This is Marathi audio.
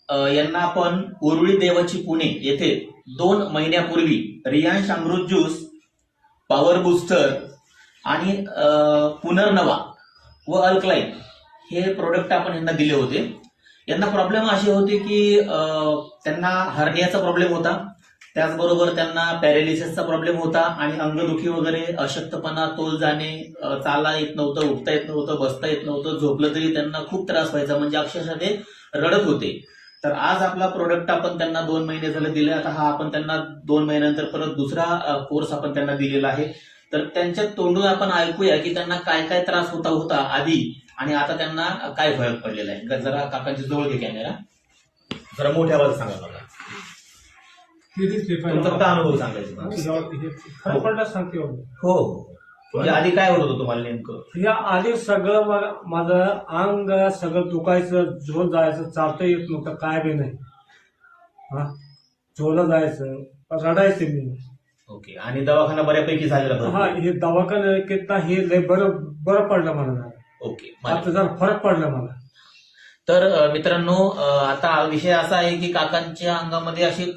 यांना आपण उरुळी देवाची पुणे येथे 2 महिन्यापूर्वी रियांश अमृत ज्यूस, पॉवर बूस्टर आणि पुनर्नवा व अल्कलाइन हे प्रोडक्ट आपण यांना दिले होते. यांना प्रॉब्लेम असे होते की त्यांना हर्नियाचा प्रॉब्लेम होता, त्याचबरोबर त्यांना पॅरालिसिसचा प्रॉब्लेम होता आणि अंगदुखी वगैरे, अशक्तपणा, तोल जाणे, चालता येत नव्हतं, उठता येत नव्हतं, बसता येत नव्हतं, झोपलं तरी त्यांना खूप त्रास व्हायचा, म्हणजे अक्षरशः ते रडत होते. तर आज आपला प्रोडक्ट आपण त्यांना 2 महिने झाले दिले. आता हा आपण त्यांना 2 महिन्यानंतर परत दुसरा कोर्स आपण त्यांना दिलेला आहे. तर त्यांच्या तोंडून आपण ऐकूया की त्यांना काय काय त्रास होता आधी आणि आता त्यांना काय फरक पडलेला आहे. जरा काकांची जवळ घे कॅमेरा, जरा मोठ्या आवाज सांगा मला. तुमचा फक्त अनुभव सांगायचा. सांगते हो, म्हणजे आधी काय होत होतं तुम्हाला नेमकं? या आधी सगळं माझं अंग सगळं दुखायचं, झोल जायचं, चालता येत नव्हतं, काय बी नाही. हा, झोला जायचं, रडायचे मी. ओके. आणि दवाखाना बऱ्यापैकी झालेला? हा, हे दवाखाना हे लय बरं पडलं मला. ओके, आता जरा फरक पडला मला. तर मित्रांनो, आता विषय असा आहे की काकांच्या अंगामध्ये अशी